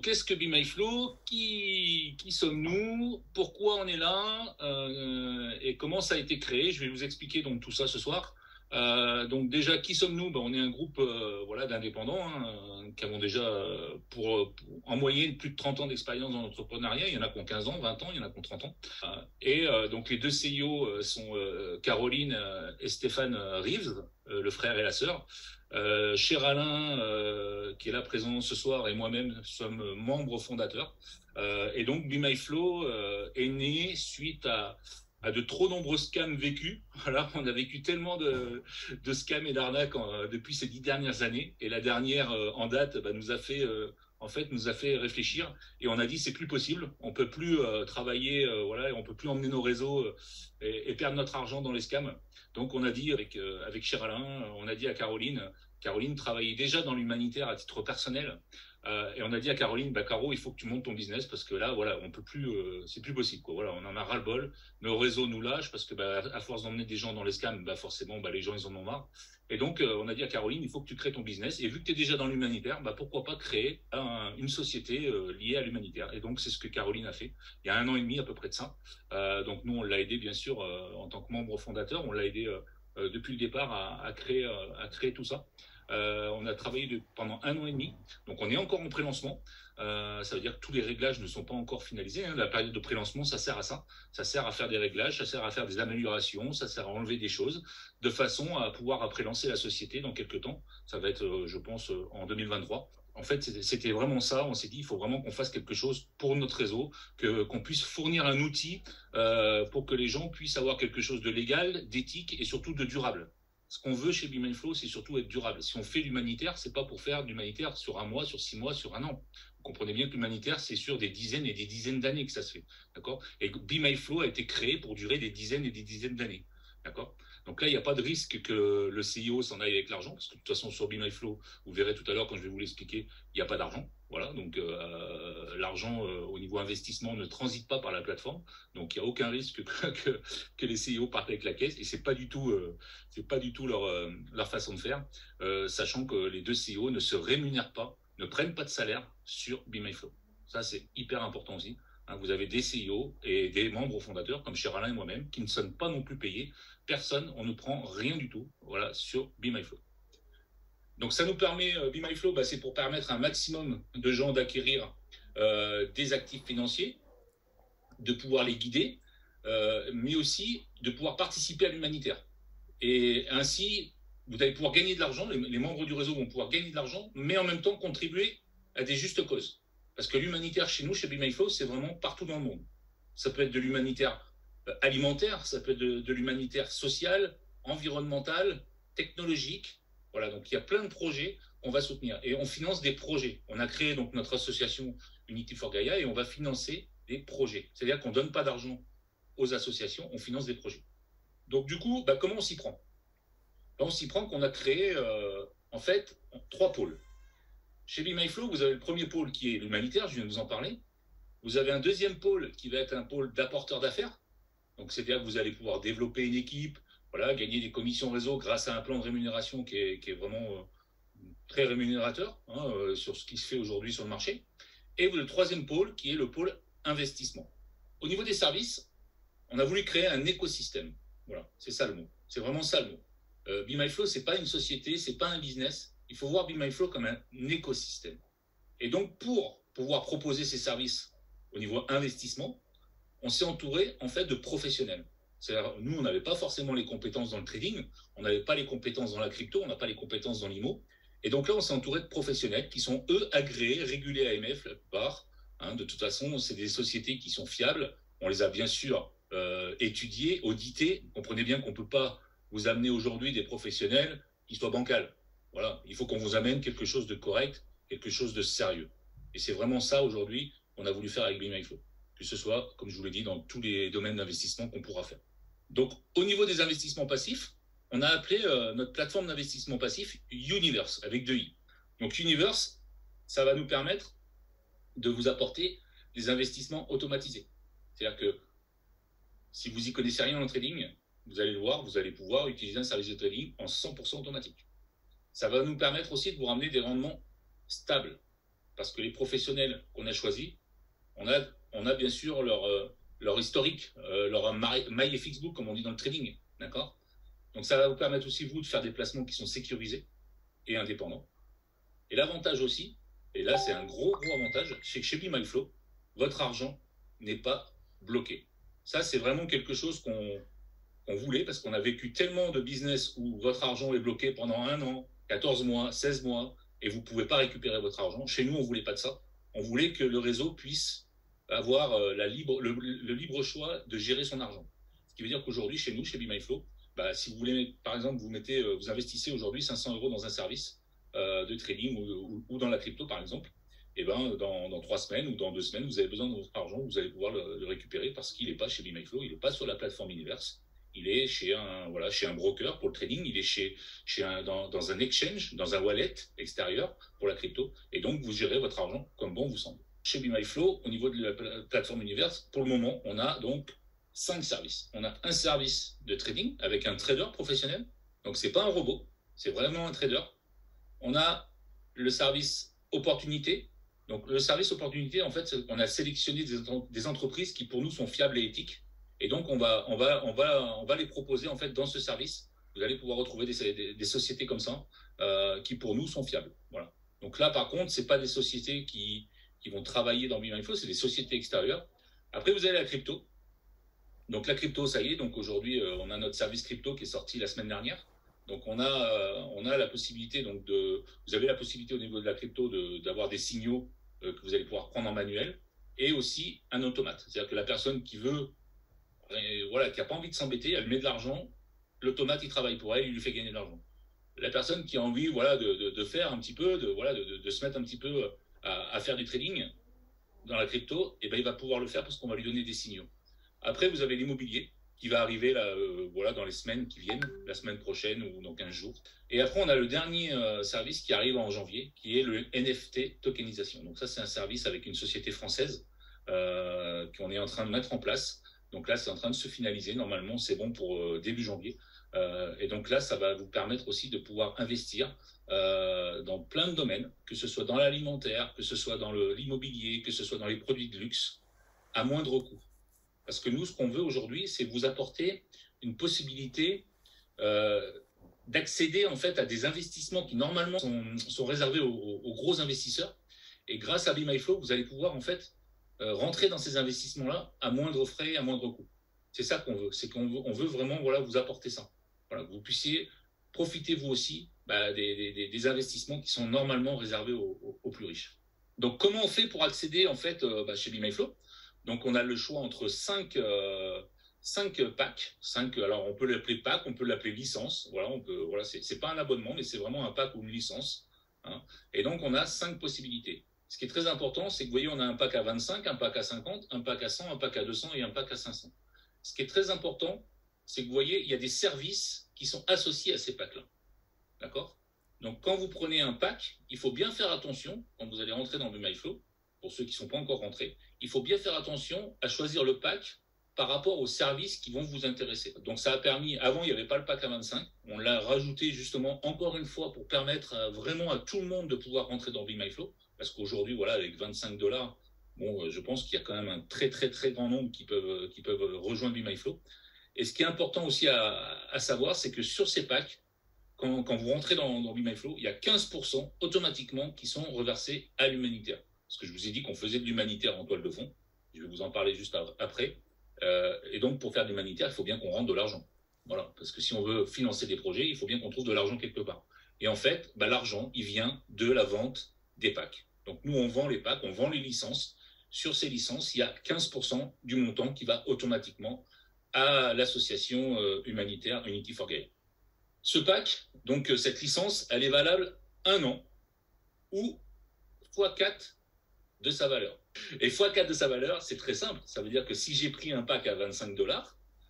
Qu'est-ce que Be My Flow? Qui sommes-nous? Pourquoi on est là? Et comment ça a été créé? Je vais vous expliquer donc tout ça ce soir. Donc déjà, qui sommes-nous? Ben, on est un groupe voilà, d'indépendants qui avons déjà en moyenne plus de 30 ans d'expérience dans l'entrepreneuriat. Il y en a qui ont 15 ans, 20 ans, il y en a qui ont 30 ans. Donc les deux CEO sont Caroline et Stéphane Reeves, le frère et la sœur. Cher Alain, qui est là présent ce soir, et moi-même sommes membres fondateurs. Et donc, Be My Flow est né suite à de trop nombreux scams vécus. Voilà, on a vécu tellement de scams et d'arnaques depuis ces 10 dernières années. Et la dernière en date nous a fait nous a fait réfléchir et on a dit c'est plus possible, on peut plus travailler, voilà, on peut plus emmener nos réseaux et perdre notre argent dans les scams. Donc on a dit avec Cher Alain, on a dit à Caroline travaillait déjà dans l'humanitaire à titre personnel. Et on a dit à Caroline, bah Caro, il faut que tu montes ton business parce que là, voilà, on peut plus, c'est plus possible, quoi. Voilà, on en a ras le bol. Nos réseaux nous lâchent parce que, à force d'emmener des gens dans les scams, forcément, les gens ils en ont marre. Et donc, on a dit à Caroline, il faut que tu crées ton business. Et vu que tu es déjà dans l'humanitaire, pourquoi pas créer une société liée à l'humanitaire. Et donc, c'est ce que Caroline a fait il y a 1 an et demi à peu près de ça. Donc, nous, on l'a aidé bien sûr en tant que membre fondateur. On l'a aidé depuis le départ à créer tout ça. On a travaillé pendant 1 an et demi, donc on est encore en pré-lancement. Ça veut dire que tous les réglages ne sont pas encore finalisés. La période de pré-lancement, ça sert à ça. Ça sert à faire des réglages, ça sert à faire des améliorations, ça sert à enlever des choses, de façon à pouvoir après lancer la société dans quelques temps. Ça va être, je pense, en 2023. En fait, c'était vraiment ça. On s'est dit, il faut vraiment qu'on fasse quelque chose pour notre réseau, qu'on puisse fournir un outil pour que les gens puissent avoir quelque chose de légal, d'éthique et surtout de durable. Ce qu'on veut chez Be My Flow, c'est surtout être durable. Si on fait l'humanitaire, c'est pas pour faire de l'humanitaire sur 1 mois, sur 6 mois, sur 1 an. Vous comprenez bien que l'humanitaire, c'est sur des dizaines et des dizaines d'années que ça se fait. D'accord? Et Be My Flow a été créé pour durer des dizaines et des dizaines d'années. D'accord? Donc là, il n'y a pas de risque que le CIO s'en aille avec l'argent, parce que de toute façon, sur Be My Flow, vous verrez tout à l'heure quand je vais vous l'expliquer, il n'y a pas d'argent. Voilà, donc l'argent au niveau investissement ne transite pas par la plateforme, donc il n'y a aucun risque que les CIO partent avec la caisse, et c'est pas du tout leur façon de faire, sachant que les deux CEO ne se rémunèrent pas, ne prennent pas de salaire sur Be My Flow. Ça, c'est hyper important aussi. Vous avez des CEO et des membres fondateurs, comme Cher Alain et moi-même, qui ne sont pas non plus payés. Personne, on ne prend rien du tout, voilà, sur Be My Flow. Donc ça nous permet, Be My Flow, c'est pour permettre à un maximum de gens d'acquérir des actifs financiers, de pouvoir les guider, mais aussi de pouvoir participer à l'humanitaire. Et ainsi, vous allez pouvoir gagner de l'argent, les membres du réseau vont pouvoir gagner de l'argent, mais en même temps contribuer à des justes causes. Parce que l'humanitaire chez nous, chez Be My Flow, c'est vraiment partout dans le monde. Ça peut être de l'humanitaire alimentaire, ça peut être de l'humanitaire social, environnemental, technologique. Voilà, donc il y a plein de projets qu'on va soutenir. Et on finance des projets. On a créé donc notre association Unity for Gaia et on va financer des projets. C'est-à-dire qu'on ne donne pas d'argent aux associations, on finance des projets. Donc du coup, comment on s'y prend? On s'y prend qu'on a créé en fait 3 pôles. Chez Be My Flow, vous avez le premier pôle qui est l'humanitaire, je viens de vous en parler. Vous avez un deuxième pôle qui va être un pôle d'apporteurs d'affaires. Donc c'est-à-dire que vous allez pouvoir développer une équipe, voilà, gagner des commissions réseau grâce à un plan de rémunération qui est vraiment très rémunérateur sur ce qui se fait aujourd'hui sur le marché. Et le troisième pôle qui est le pôle investissement. Au niveau des services, on a voulu créer un écosystème. Voilà, c'est ça le mot. C'est vraiment ça le mot. Be My Flow, c'est pas une société, c'est pas un business. Il faut voir Be My Flow comme un écosystème. Et donc, pour pouvoir proposer ces services au niveau investissement, on s'est entouré en fait de professionnels. C'est-à-dire, nous, on n'avait pas forcément les compétences dans le trading, on n'avait pas les compétences dans la crypto, on n'a pas les compétences dans l'IMO. Et donc là, on s'est entouré de professionnels qui sont, eux, agréés, régulés AMF, la plupart. De toute façon, c'est des sociétés qui sont fiables. On les a bien sûr étudiées, auditées. Vous comprenez bien qu'on ne peut pas vous amener aujourd'hui des professionnels qui soient bancals. Voilà, il faut qu'on vous amène quelque chose de correct, quelque chose de sérieux. Et c'est vraiment ça aujourd'hui qu'on a voulu faire avec Be My Flow. Que ce soit, comme je vous l'ai dit, dans tous les domaines d'investissement qu'on pourra faire. Donc, au niveau des investissements passifs, on a appelé notre plateforme d'investissement passif Universe, avec 2 i. Donc, Universe, ça va nous permettre de vous apporter des investissements automatisés. C'est-à-dire que si vous n'y connaissez rien en trading, vous allez le voir, vous allez pouvoir utiliser un service de trading en 100% automatique. Ça va nous permettre aussi de vous ramener des rendements stables. parce que les professionnels qu'on a choisis, on a bien sûr leur historique, leur maille Facebook, comme on dit dans le trading, d'accord? Donc ça va vous permettre aussi, vous, de faire des placements qui sont sécurisés et indépendants. Et l'avantage aussi, et là c'est un gros avantage, c'est que chez BeMyFlow, votre argent n'est pas bloqué. Ça, c'est vraiment quelque chose qu'on voulait, parce qu'on a vécu tellement de business où votre argent est bloqué pendant 1 an, 14 mois, 16 mois, et vous ne pouvez pas récupérer votre argent. Chez nous, on ne voulait pas de ça. On voulait que le réseau puisse avoir le libre choix de gérer son argent. Ce qui veut dire qu'aujourd'hui, chez nous, chez BeMyFlow, bah, si vous voulez, par exemple, vous investissez aujourd'hui 500 € dans un service de trading ou dans la crypto, par exemple, et ben, dans 3 semaines ou dans 2 semaines, vous avez besoin de votre argent, vous allez pouvoir le récupérer parce qu'il n'est pas chez BeMyFlow, il n'est pas sur la plateforme Universe. Il est chez un broker pour le trading, il est dans un exchange, dans un wallet extérieur pour la crypto, et donc vous gérez votre argent comme bon vous semble. Chez BeMyFlow, au niveau de la plateforme Universe, pour le moment, on a donc 5 services. On a un service de trading avec un trader professionnel, donc c'est pas un robot, c'est vraiment un trader. On a le service opportunité. Donc le service opportunité, en fait, on a sélectionné des entreprises qui pour nous sont fiables et éthiques. Et donc, on va les proposer en fait dans ce service. Vous allez pouvoir retrouver des sociétés comme ça qui pour nous sont fiables. Voilà. Donc là, par contre, c'est pas des sociétés qui vont travailler dans BeMyFlow, c'est des sociétés extérieures. Après, vous avez la crypto. Donc la crypto, ça y est. Donc aujourd'hui, on a notre service crypto qui est sorti la semaine dernière. Donc on a la possibilité vous avez la possibilité au niveau de la crypto d'avoir des signaux que vous allez pouvoir prendre en manuel et aussi un automate. C'est-à-dire que la personne qui veut qui n'a pas envie de s'embêter, elle met de l'argent, l'automate il travaille pour elle, il lui fait gagner de l'argent. La personne qui a envie de faire un petit peu, de se mettre un petit peu à faire du trading dans la crypto, et ben, il va pouvoir le faire parce qu'on va lui donner des signaux. Après, vous avez l'immobilier qui va arriver là, dans les semaines qui viennent, la semaine prochaine ou dans 15 jours. Et après, on a le dernier service qui arrive en janvier, qui est le NFT tokenisation. Donc ça, c'est un service avec une société française qu'on est en train de mettre en place. Donc là, c'est en train de se finaliser. Normalement, c'est bon pour début janvier. Et donc là, ça va vous permettre aussi de pouvoir investir dans plein de domaines, que ce soit dans l'alimentaire, que ce soit dans l'immobilier, que ce soit dans les produits de luxe, à moindre coût. Parce que nous, ce qu'on veut aujourd'hui, c'est vous apporter une possibilité d'accéder en fait à des investissements qui normalement sont réservés aux gros investisseurs. Et grâce à BeMyFlow, vous allez pouvoir en fait rentrer dans ces investissements-là à moindre frais, à moindre coût. C'est ça qu'on veut. C'est qu'on veut vraiment vous apporter ça. Voilà, que vous puissiez profiter vous aussi des investissements qui sont normalement réservés aux plus riches. Donc, comment on fait pour accéder en fait chez BeMyFlow? Donc, on a le choix entre 5 packs. Alors, on peut l'appeler pack, on peut l'appeler licence. Voilà, c'est pas un abonnement, mais c'est vraiment un pack ou une licence. Hein. Et donc, on a 5 possibilités. Ce qui est très important, c'est que vous voyez, on a un pack à 25, un pack à 50, un pack à 100, un pack à 200 et un pack à 500. Ce qui est très important, c'est que vous voyez, il y a des services qui sont associés à ces packs-là. D'accord? Donc, quand vous prenez un pack, il faut bien faire attention, quand vous allez rentrer dans BeMyFlow, pour ceux qui ne sont pas encore rentrés, il faut bien faire attention à choisir le pack par rapport aux services qui vont vous intéresser. Donc ça a permis, avant il n'y avait pas le pack à 25, on l'a rajouté justement encore une fois pour permettre vraiment à tout le monde de pouvoir rentrer dans BeMyFlow, parce qu'aujourd'hui, voilà, avec 25 $, bon, je pense qu'il y a quand même un très très très grand nombre qui peuvent rejoindre BeMyFlow. Et ce qui est important aussi à savoir, c'est que sur ces packs, quand vous rentrez dans BeMyFlow, il y a 15% automatiquement qui sont reversés à l'humanitaire. Parce que je vous ai dit qu'on faisait de l'humanitaire en toile de fond. Je vais vous en parler juste après. Et donc, pour faire de l'humanitaire, il faut bien qu'on rentre de l'argent. Voilà. Parce que si on veut financer des projets, il faut bien qu'on trouve de l'argent quelque part. Et en fait, l'argent, il vient de la vente des packs. Donc, nous, on vend les packs, on vend les licences. Sur ces licences, il y a 15% du montant qui va automatiquement à l'association humanitaire Unity for Gaia. Ce pack, donc cette licence, elle est valable 1 an ou x4 de sa valeur. Et x4 de sa valeur, c'est très simple. Ça veut dire que si j'ai pris un pack à 25 $,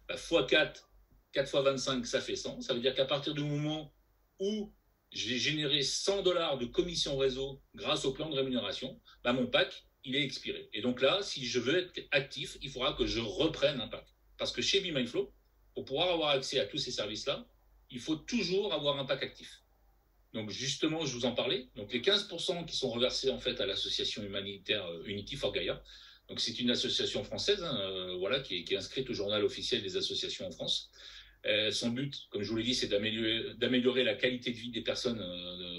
x4, 4 x 25, ça fait 100. Ça veut dire qu'à partir du moment où j'ai généré 100 $ de commission réseau grâce au plan de rémunération, mon pack, il est expiré. Et donc là, si je veux être actif, il faudra que je reprenne un pack. Parce que chez BeMyFlow, pour pouvoir avoir accès à tous ces services-là, il faut toujours avoir un pack actif. Donc justement, je vous en parlais. Donc les 15% qui sont reversés en fait à l'association humanitaire Unity for Gaia. Donc c'est une association française, hein, voilà, qui est inscrite au journal officiel des associations en France. Son but, comme je vous l'ai dit, c'est d'améliorer la qualité de vie des personnes,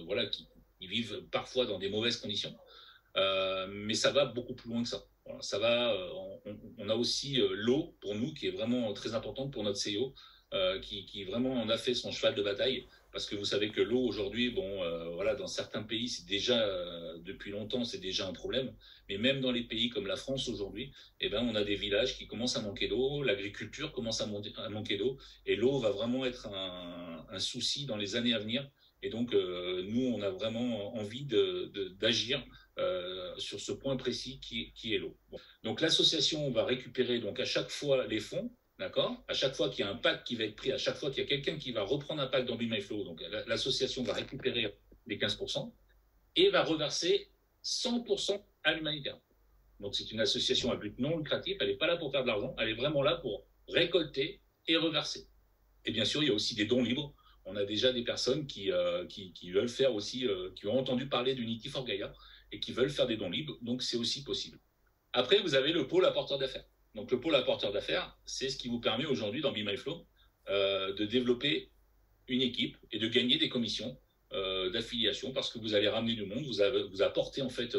voilà, qui vivent parfois dans des mauvaises conditions. Mais ça va beaucoup plus loin que ça. Voilà, ça va. On a aussi l'eau pour nous, qui est vraiment très importante pour notre CEO, qui vraiment en a fait son cheval de bataille. Parce que vous savez que l'eau aujourd'hui, bon, voilà, dans certains pays, c'est déjà depuis longtemps, c'est déjà un problème. Mais même dans les pays comme la France aujourd'hui, eh ben, on a des villages qui commencent à manquer d'eau, l'agriculture commence à manquer d'eau, et l'eau va vraiment être un souci dans les années à venir. Et donc, nous, on a vraiment envie d'agir sur ce point précis qui est l'eau. Bon. Donc, l'association va récupérer donc à chaque fois les fonds. D'accord. À chaque fois qu'il y a un pack qui va être pris, à chaque fois qu'il y a quelqu'un qui va reprendre un pack dans Be My Flow, donc l'association va récupérer les 15% et va reverser 100% à l'humanitaire. Donc c'est une association à but non lucratif, elle n'est pas là pour faire de l'argent, elle est vraiment là pour récolter et reverser. Et bien sûr, il y a aussi des dons libres. On a déjà des personnes qui veulent faire aussi, qui ont entendu parler d'Unity for Gaia et qui veulent faire des dons libres, donc c'est aussi possible. Après, vous avez le pôle apporteur d'affaires. Donc, le pôle apporteur d'affaires, c'est ce qui vous permet aujourd'hui dans Be My Flow de développer une équipe et de gagner des commissions d'affiliation parce que vous allez ramener du monde, vous apportez en fait,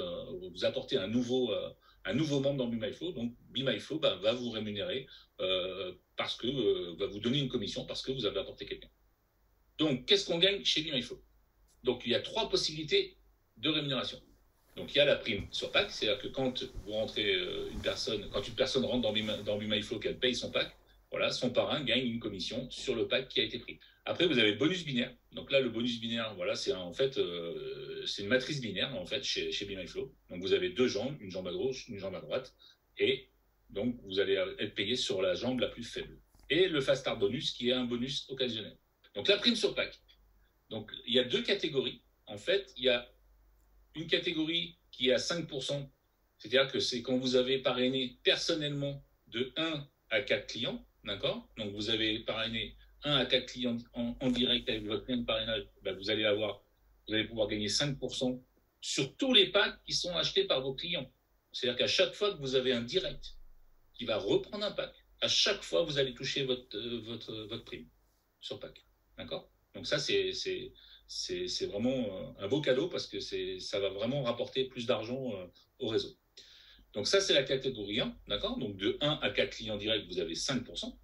vous apportez un nouveau membre dans Be My Flow. Donc, Be My Flow va vous rémunérer parce que va vous donner une commission parce que vous avez apporté quelqu'un. Donc, qu'est-ce qu'on gagne chez Be My Flow? Donc, il y a 3 possibilités de rémunération. Donc il y a la prime sur pack, c'est-à-dire que quand vous rentrez quand une personne rentre dans Be My Flow, qu'elle paye son pack, voilà, son parrain gagne une commission sur le pack qui a été pris. Après, vous avez le bonus binaire. Donc là, le bonus binaire, voilà, c'est en fait c'est une matrice binaire en fait chez Be My Flow. Donc vous avez 2 jambes, une jambe à gauche, une jambe à droite, et donc vous allez être payé sur la jambe la plus faible. Et le fast start bonus qui est un bonus occasionnel. Donc la prime sur pack. Donc il y a 2 catégories. En fait, il y a une catégorie qui est à 5%, c'est-à-dire que c'est quand vous avez parrainé personnellement de 1 à 4 clients, d'accord? Donc vous avez parrainé 1 à 4 clients en direct avec votre lien de parrainage, vous allez pouvoir gagner 5% sur tous les packs qui sont achetés par vos clients. C'est-à-dire qu'à chaque fois que vous avez un direct qui va reprendre un pack, à chaque fois vous allez toucher votre prime sur pack, d'accord? Donc ça c'est vraiment un beau cadeau parce que ça va vraiment rapporter plus d'argent au réseau. Donc ça, c'est la catégorie 1, d'accord? Donc de 1 à 4 clients directs, vous avez 5%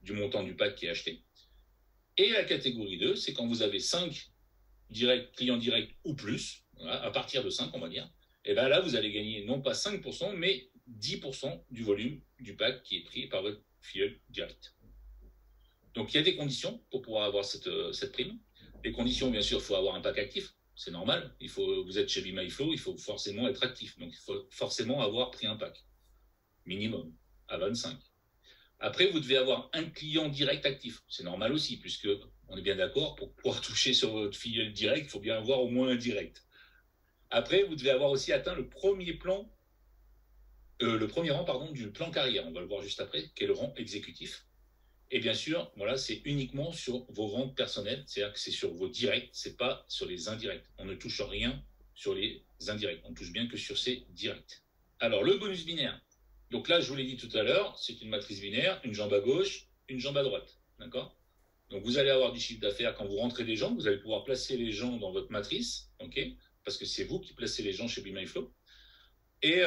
du montant du pack qui est acheté. Et la catégorie 2, c'est quand vous avez 5 clients directs ou plus, voilà, à partir de 5, on va dire, et bien là, vous allez gagner non pas 5%, mais 10% du volume du pack qui est pris par votre filleul direct. Donc il y a des conditions pour pouvoir avoir cette prime. Les conditions, bien sûr, il faut avoir un pack actif, c'est normal. Vous êtes chez Be My Flow, il faut forcément être actif. Donc, il faut forcément avoir pris un pack, minimum, à 25. Après, vous devez avoir un client direct actif. C'est normal aussi, puisque on est bien d'accord, pour pouvoir toucher sur votre filleul direct, il faut bien avoir au moins un direct. Après, vous devez avoir aussi atteint le premier rang, du plan carrière. On va le voir juste après, qui est le rang exécutif. Et bien sûr, voilà, c'est uniquement sur vos ventes personnelles, c'est-à-dire que c'est sur vos directs, c'est pas sur les indirects. On ne touche rien sur les indirects, on touche bien que sur ces directs. Alors, le bonus binaire. Donc là, je vous l'ai dit tout à l'heure, c'est une matrice binaire, une jambe à gauche, une jambe à droite, d'accord? Donc vous allez avoir du chiffre d'affaires quand vous rentrez des gens, vous allez pouvoir placer les gens dans votre matrice, ok? Parce que c'est vous qui placez les gens chez Be My Flow. Et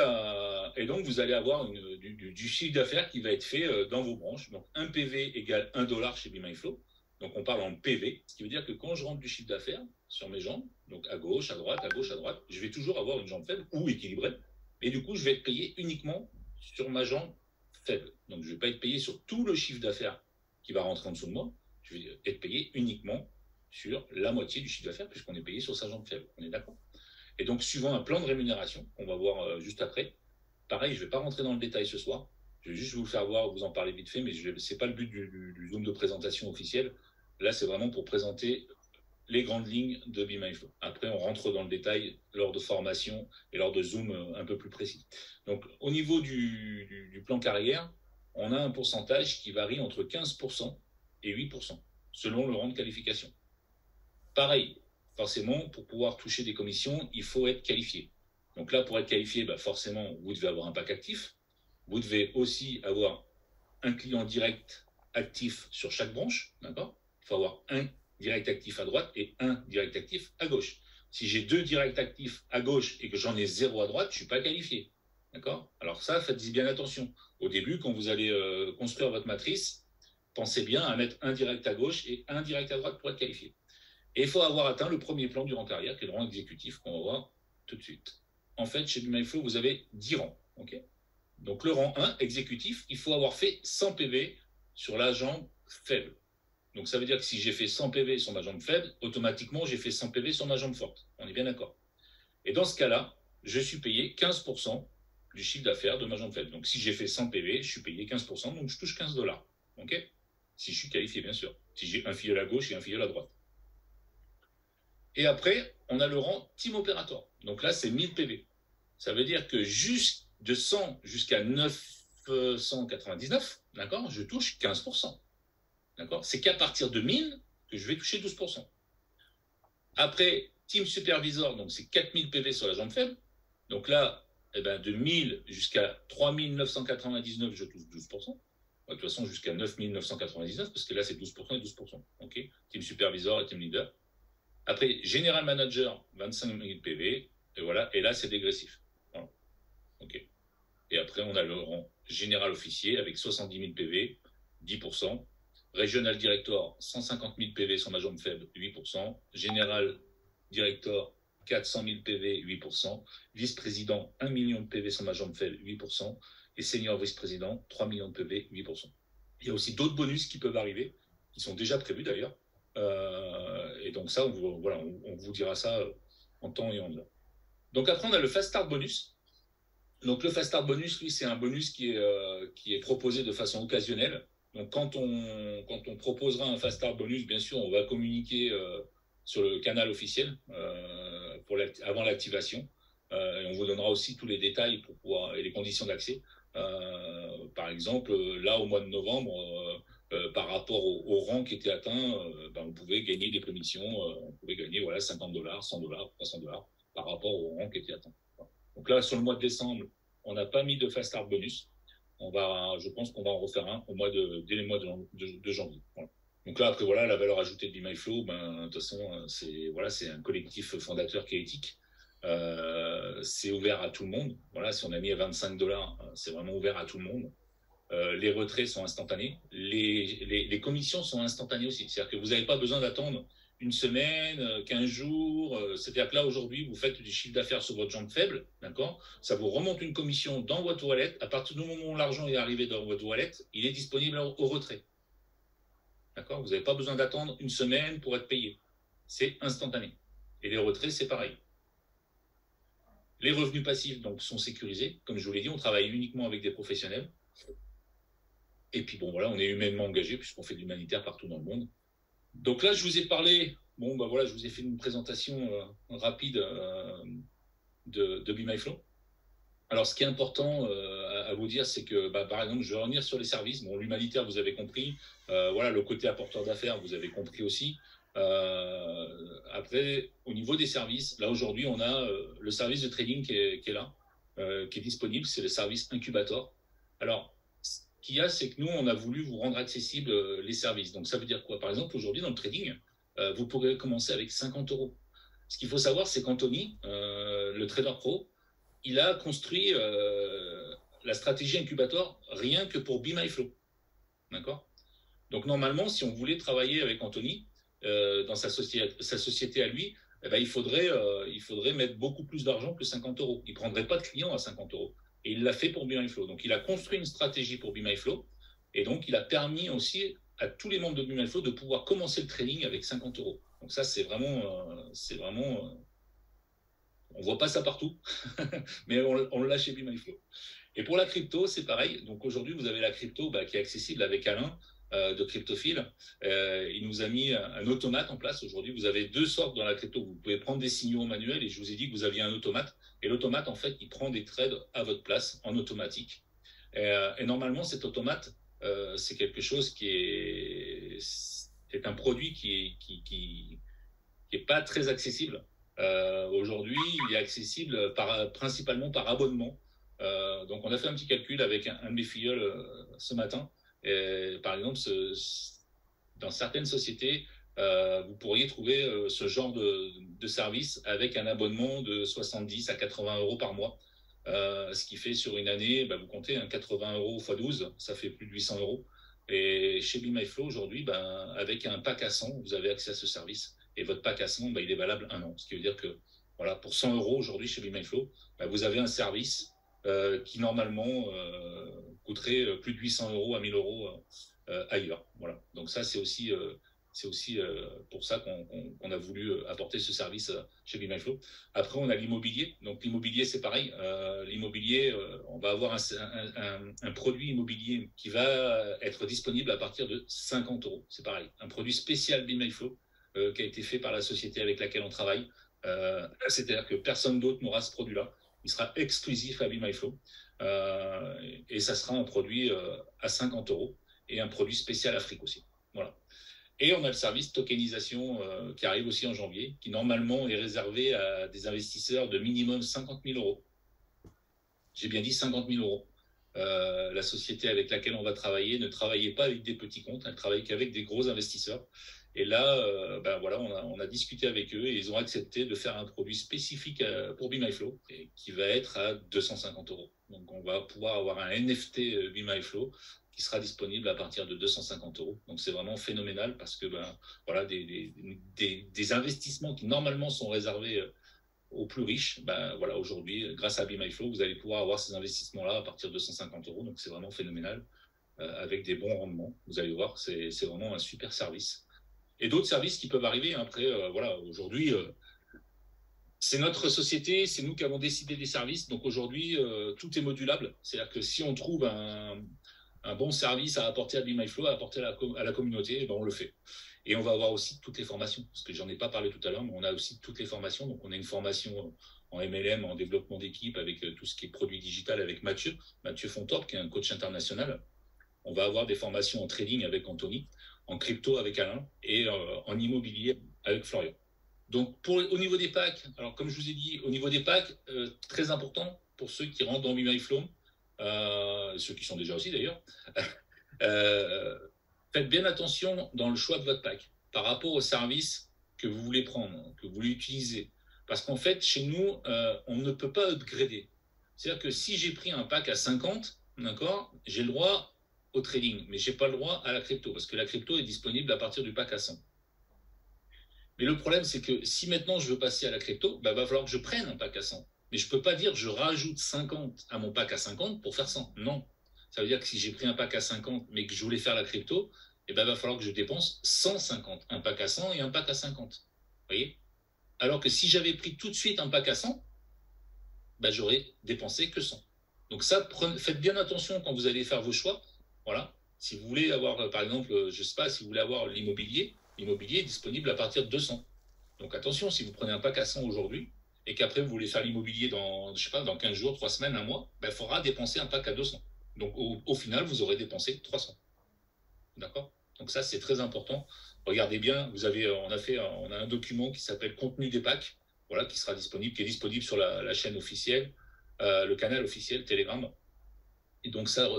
donc, vous allez avoir du chiffre d'affaires qui va être fait dans vos branches. Donc, un PV égale $1 chez Be My Flow. Donc, on parle en PV, ce qui veut dire que quand je rentre du chiffre d'affaires sur mes jambes, donc à gauche, à droite, à gauche, à droite, je vais toujours avoir une jambe faible ou équilibrée. Et du coup, je vais être payé uniquement sur ma jambe faible. Donc, je ne vais pas être payé sur tout le chiffre d'affaires qui va rentrer en dessous de moi. Je vais être payé uniquement sur la moitié du chiffre d'affaires puisqu'on est payé sur sa jambe faible. On est d'accord? Et donc, suivant un plan de rémunération, qu'on va voir juste après, pareil, je ne vais pas rentrer dans le détail ce soir, je vais juste vous le faire voir, vous en parler vite fait, mais ce n'est pas le but du Zoom de présentation officiel. Là, c'est vraiment pour présenter les grandes lignes de Be My Flow. Après, on rentre dans le détail lors de formation et lors de Zoom un peu plus précis. Donc, au niveau du plan carrière, on a un pourcentage qui varie entre 15% et 8%, selon le rang de qualification. Pareil, forcément, pour pouvoir toucher des commissions, il faut être qualifié. Donc là, pour être qualifié, forcément, vous devez avoir un pack actif. Vous devez aussi avoir un client direct actif sur chaque branche, d'accord? Il faut avoir un direct actif à droite et un direct actif à gauche. Si j'ai 2 directs actifs à gauche et que j'en ai 0 à droite, je ne suis pas qualifié. D'accord? Alors ça, faites-y bien attention. Au début, quand vous allez construire votre matrice, pensez bien à mettre un direct à gauche et un direct à droite pour être qualifié. Et il faut avoir atteint le premier plan du rang carrière, qui est le rang exécutif, qu'on va voir tout de suite. En fait, chez BeMyFlow, vous avez 10 rangs. Okay, donc le rang 1, exécutif, il faut avoir fait 100 PV sur la jambe faible. Donc ça veut dire que si j'ai fait 100 PV sur ma jambe faible, automatiquement j'ai fait 100 PV sur ma jambe forte. On est bien d'accord. Et dans ce cas-là, je suis payé 15% du chiffre d'affaires de ma jambe faible. Donc si j'ai fait 100 PV, je suis payé 15%, donc je touche 15 $. Okay, si je suis qualifié, bien sûr. Si j'ai un filleul à gauche et un filleul à droite. Et après, on a le rang Team Operator. Donc là, c'est 1000 PV. Ça veut dire que de 100 jusqu'à 999, d'accord, je touche 15%. D'accord, c'est qu'à partir de 1000 que je vais toucher 12%. Après, Team Supervisor, donc c'est 4000 PV sur la jambe faible. Donc là, de 1000 jusqu'à 3999, je touche 12%. De toute façon, jusqu'à 9999, parce que là, c'est 12% et 12%. Okay, Team Supervisor et Team Leader. Après, General Manager, 25 000 PV. Et voilà, et là, c'est dégressif. Voilà. Okay. Et après, on a le rang Général Officier avec 70 000 PV, 10%. Regional Director, 150 000 PV sur ma jambe faible, 8%. Général Director, 400 000 PV, 8%. Vice-président, 1 million de PV sur ma jambe faible, 8%. Et senior vice-président, 3 millions de PV, 8%. Il y a aussi d'autres bonus qui peuvent arriver, qui sont déjà prévus d'ailleurs. Et donc ça, on vous dira ça en temps et en heure. Donc après, on a le Fast Start Bonus. Donc le Fast Start Bonus, lui, c'est un bonus qui est proposé de façon occasionnelle. Donc quand on proposera un Fast Start Bonus, bien sûr, on va communiquer sur le canal officiel avant l'activation. Et on vous donnera aussi tous les détails et les conditions d'accès. Par exemple, là, au mois de novembre, par rapport au rang qui était atteint, on pouvait gagner des commissions. On pouvait gagner $50, $100, $300 par rapport au rang qui était atteint. Donc là, sur le mois de décembre, on n'a pas mis de Fast Start Bonus. Je pense qu'on va en refaire un dès le mois de janvier. Voilà. Donc là, après, voilà, la valeur ajoutée de BeMyFlow, de toute façon, c'est un collectif fondateur qui est éthique. C'est ouvert à tout le monde. Voilà, si on a mis à $25, c'est vraiment ouvert à tout le monde. Les retraits sont instantanés. Les commissions sont instantanées aussi. C'est-à-dire que vous n'avez pas besoin d'attendre une semaine, 15 jours. C'est-à-dire que là, aujourd'hui, vous faites du chiffre d'affaires sur votre jambe faible, d'accord? Ça vous remonte une commission dans votre wallet. À partir du moment où l'argent est arrivé dans votre wallet, il est disponible au retrait. D'accord? Vous n'avez pas besoin d'attendre une semaine pour être payé. C'est instantané. Et les retraits, c'est pareil. Les revenus passifs donc, sont sécurisés. Comme je vous l'ai dit, on travaille uniquement avec des professionnels. Et puis bon, voilà, on est humainement engagé puisqu'on fait de l'humanitaire partout dans le monde. Donc là, je vous ai parlé, je vous ai fait une présentation rapide de BeMyFlow. Alors, ce qui est important à vous dire, c'est que, par exemple, je vais revenir sur les services. Bon, l'humanitaire, vous avez compris. Le côté apporteur d'affaires, vous avez compris aussi. Après, au niveau des services, là, aujourd'hui, on a le service de trading qui est là, qui est disponible. C'est le service incubator. Alors, ce qu'il y a, c'est que nous, on a voulu vous rendre accessible les services. Donc, ça veut dire quoi? Par exemple, aujourd'hui, dans le trading, vous pourrez commencer avec 50 €. Ce qu'il faut savoir, c'est qu'Anthony, le trader pro, il a construit la stratégie incubator rien que pour BeMyFlow. D'accord? Donc, normalement, si on voulait travailler avec Anthony dans sa société à lui, il faudrait mettre beaucoup plus d'argent que 50 €. Il ne prendrait pas de clients à 50 €. Et il l'a fait pour BeMyFlow. Donc, il a construit une stratégie pour BeMyFlow. Et donc, il a permis aussi à tous les membres de BeMyFlow de pouvoir commencer le trading avec 50 €. Donc, ça, c'est vraiment on ne voit pas ça partout, mais on l'a chez BeMyFlow. Et pour la crypto, c'est pareil. Donc, aujourd'hui, vous avez la crypto qui est accessible avec Alain de Cryptophile. Il nous a mis un automate en place. Aujourd'hui, vous avez 2 sortes dans la crypto. Vous pouvez prendre des signaux manuels et je vous ai dit que vous aviez un automate. Et l'automate, en fait, il prend des trades à votre place en automatique. Et normalement, cet automate, c'est quelque chose qui est un produit qui qui n'est pas très accessible. Aujourd'hui, il est accessible principalement par abonnement. Donc, on a fait un petit calcul avec un de mes filleuls ce matin. Et, par exemple, dans certaines sociétés, vous pourriez trouver ce genre de service avec un abonnement de 70 à 80 euros par mois. Ce qui fait sur une année, vous comptez 80 euros x 12, ça fait plus de 800 euros. Et chez Be My Flow, aujourd'hui, avec un pack à 100, vous avez accès à ce service. Et votre pack à 100, il est valable un an. Ce qui veut dire que voilà, pour 100 euros aujourd'hui chez Be My Flow, vous avez un service qui normalement coûterait plus de 800 euros à 1000 euros ailleurs. Voilà. Donc ça, c'est aussi pour ça qu'on a voulu apporter ce service chez Be My Flow. Après, on a l'immobilier. Donc l'immobilier, c'est pareil. L'immobilier, on va avoir un produit immobilier qui va être disponible à partir de 50 euros. C'est pareil. Un produit spécial Be My Flow qui a été fait par la société avec laquelle on travaille. C'est-à-dire que personne d'autre n'aura ce produit-là. Il sera exclusif à Be My Flow. Et ça sera un produit à 50 euros et un produit spécial Afrique aussi. Voilà. Et on a le service tokenisation qui arrive aussi en janvier, qui normalement est réservé à des investisseurs de minimum 50 000 euros. J'ai bien dit 50 000 euros. La société avec laquelle on va travailler ne travaillait pas avec des petits comptes, elle travaille qu'avec des gros investisseurs. Et là, voilà, on a discuté avec eux et ils ont accepté de faire un produit spécifique pour Be My Flow et qui va être à 250 euros. Donc, on va pouvoir avoir un NFT Be My Flow qui sera disponible à partir de 250 euros. Donc, c'est vraiment phénoménal parce que voilà, des investissements qui normalement sont réservés aux plus riches, voilà, aujourd'hui, grâce à Be My Flow, vous allez pouvoir avoir ces investissements-là à partir de 250 euros. Donc, c'est vraiment phénoménal avec des bons rendements. Vous allez voir, c'est vraiment un super service. Et d'autres services qui peuvent arriver. Après, voilà, aujourd'hui, c'est notre société, c'est nous qui avons décidé des services. Donc aujourd'hui, tout est modulable. C'est-à-dire que si on trouve un bon service à apporter à Be My Flow, à apporter à la communauté, on le fait. Et on va avoir aussi toutes les formations, parce que j'en ai pas parlé tout à l'heure, mais on a aussi toutes les formations. Donc on a une formation en MLM, en développement d'équipe, avec tout ce qui est produit digital avec Mathieu Fontorp, qui est un coach international. On va avoir des formations en trading avec Anthony, en crypto avec Alain et en immobilier avec Florian. Donc, au niveau des packs, alors comme je vous ai dit, au niveau des packs, très important pour ceux qui rentrent dans Be My Flow, ceux qui sont déjà aussi d'ailleurs, faites bien attention dans le choix de votre pack par rapport au service que vous voulez prendre, que vous voulez utiliser. Parce qu'en fait, chez nous, on ne peut pas upgrader. C'est-à-dire que si j'ai pris un pack à 50, d'accord, j'ai le droit au trading, mais je n'ai pas le droit à la crypto, parce que la crypto est disponible à partir du pack à 100. Mais le problème, c'est que si maintenant je veux passer à la crypto, va falloir que je prenne un pack à 100. Mais je ne peux pas dire je rajoute 50 à mon pack à 50 pour faire 100. Non. Ça veut dire que si j'ai pris un pack à 50, mais que je voulais faire la crypto, va falloir que je dépense 150. Un pack à 100 et un pack à 50. Vous voyez? Alors que si j'avais pris tout de suite un pack à 100, j'aurais dépensé que 100. Donc ça, faites bien attention quand vous allez faire vos choix. Voilà. Si vous voulez avoir, par exemple, je ne sais pas, si vous voulez avoir l'immobilier est disponible à partir de 200. Donc attention, si vous prenez un pack à 100 aujourd'hui et qu'après vous voulez faire l'immobilier dans, je sais pas, dans 15 jours, 3 semaines, un mois, il faudra dépenser un pack à 200. Donc au final, vous aurez dépensé 300. D'accord? Donc ça, c'est très important. Regardez bien, on a un document qui s'appelle Contenu des packs, voilà, qui est disponible sur la chaîne officielle, le canal officiel Telegram. Et donc ça,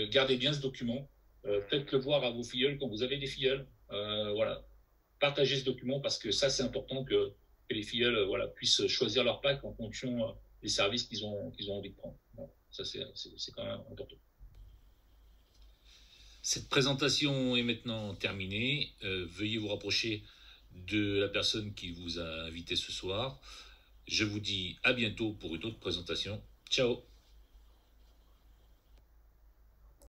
gardez bien ce document, faites-le voir à vos filleuls quand vous avez des filleuls. Voilà, partagez ce document parce que ça, c'est important que les filleuls puissent choisir leur pack en fonction des services qu'ils ont envie de prendre. Bon, ça, c'est quand même important. Cette présentation est maintenant terminée. Veuillez vous rapprocher de la personne qui vous a invité ce soir. Je vous dis à bientôt pour une autre présentation. Ciao!